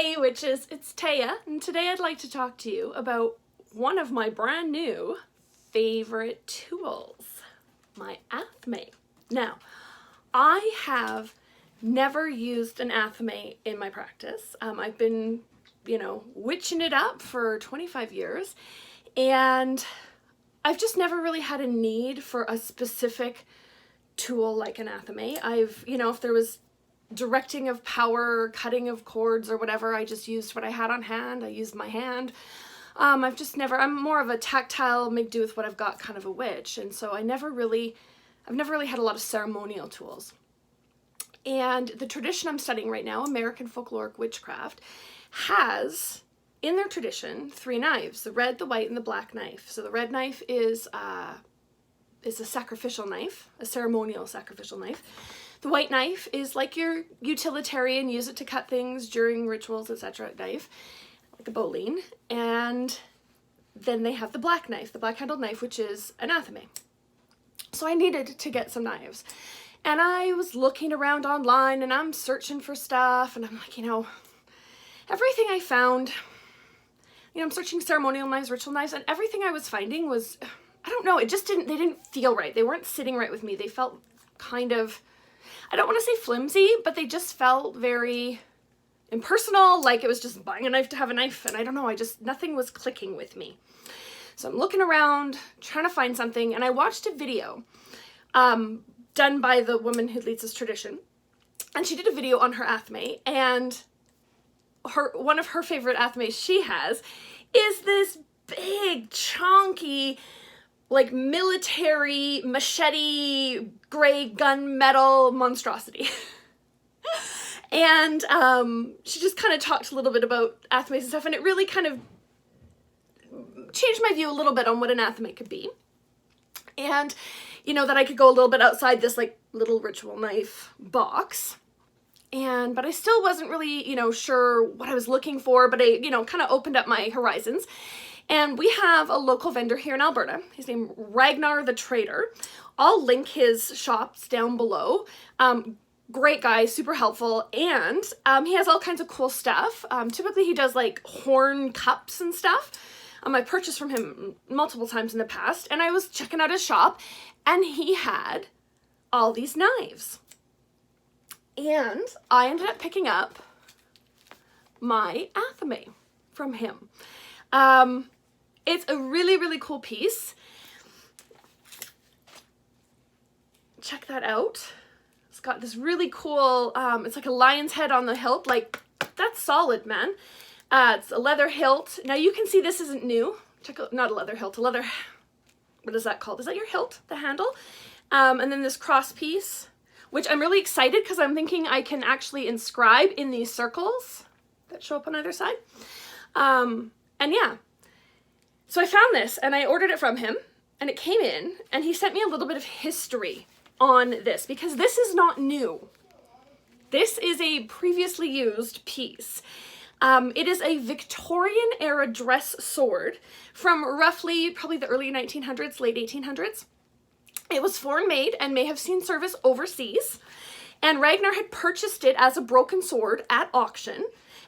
Hey witches, it's Taya, and today I'd like to talk to you about one of my brand new favorite tools, my Athame. Now, I have never used an Athame in my practice. I've been, witching it up for 25 years, and I've just never really had a need for a specific tool like an Athame. If there was directing of power, cutting of cords or whatever, I just used what I had on hand. I used my hand. I'm more of a tactile, make do with what I've got kind of a witch. And so I've never really had a lot of ceremonial tools. And the tradition I'm studying right now, American folkloric witchcraft, has in their tradition 3 knives, the red, the white, and the black knife. So the red knife is a sacrificial knife, a ceremonial sacrificial knife. The white knife is like your utilitarian, use it to cut things during rituals, etc. knife, like a bowline. And then they have the black knife, the black-handled knife, which is an Athame. So I needed to get some knives. And I was looking around online and I'm searching for stuff, and I'm like, everything I found, I'm searching ceremonial knives, ritual knives, and everything I was finding was, I don't know, they didn't feel right. They weren't sitting right with me. They felt kind of, I don't want to say flimsy, but they just felt very impersonal, like it was just buying a knife to have a knife, and I don't know, nothing was clicking with me. So I'm looking around, trying to find something, and I watched a video done by the woman who leads this tradition, and she did a video on her Athame, and one of her favorite Athames she has is this big, chunky, like military machete gray gunmetal monstrosity. And she just kind of talked a little bit about Athames and stuff, and it really kind of changed my view a little bit on what an Athame could be. And that I could go a little bit outside this like little ritual knife box. But I still wasn't really, sure what I was looking for, but I, kind of opened up my horizons. And we have a local vendor here in Alberta. He's named Ragnar the Trader. I'll link his shops down below. Great guy, super helpful, and he has all kinds of cool stuff. Typically he does like horn cups and stuff. I purchased from him multiple times in the past, and I was checking out his shop, and he had all these knives. And I ended up picking up my Athame from him. It's a really, really cool piece. Check that out. It's got this really cool, it's like a lion's head on the hilt. Like, that's solid, man. It's a leather hilt. Now you can see this isn't new. Check out, not a leather hilt, what is that called? Is that your hilt, the handle? And then this cross piece, which I'm really excited because I'm thinking I can actually inscribe in these circles that show up on either side. And yeah. So I found this and I ordered it from him, and it came in, and he sent me a little bit of history on this because this is not new. This is a previously used piece. It is a Victorian era dress sword from roughly probably the early 1900s, late 1800s. It was foreign made and may have seen service overseas. And Ragnar had purchased it as a broken sword at auction,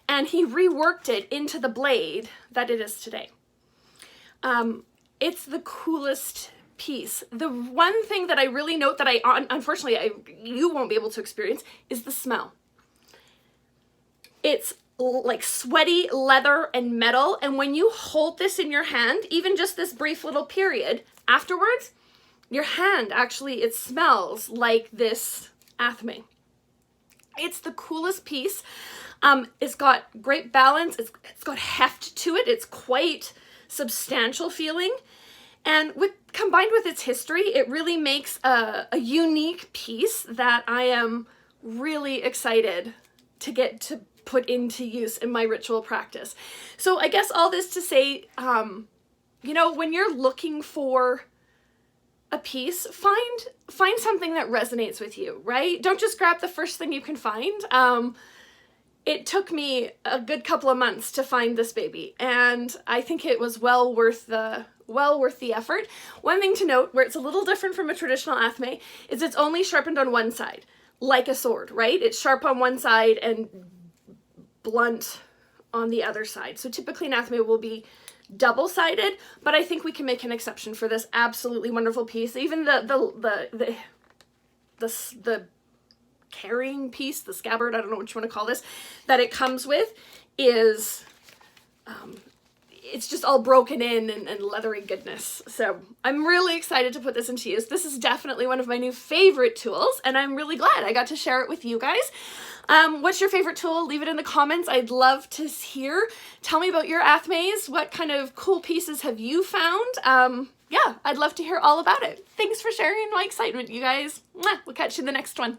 and he reworked it into the blade that it is today. It's the coolest piece. The one thing that I really note that unfortunately you won't be able to experience is the smell. It's like sweaty leather and metal, and when you hold this in your hand, even just this brief little period, afterwards, your hand actually, it smells like this Athame. It's the coolest piece. It's got great balance. It's got heft to it. It's quite substantial feeling, and combined with its history, it really makes a unique piece that I am really excited to get to put into use in my ritual practice. So I guess all this to say, when you're looking for a piece, find something that resonates with you, right? Don't just grab the first thing you can find. It took me a good couple of months to find this baby, and I think it was well worth the effort. One thing to note, where it's a little different from a traditional Athame, is it's only sharpened on one side, like a sword, right? It's sharp on one side and blunt on the other side. So typically an Athame will be double-sided, but I think we can make an exception for this absolutely wonderful piece. Even the carrying piece, the scabbard, I don't know what you want to call this, that it comes with is, it's just all broken in and leathery goodness. So I'm really excited to put this into use. This is definitely one of my new favorite tools, and I'm really glad I got to share it with you guys. What's your favorite tool? Leave it in the comments. I'd love to hear. Tell me about your Athames. What kind of cool pieces have you found? Yeah, I'd love to hear all about it. Thanks for sharing my excitement, you guys. Mwah! We'll catch you in the next one.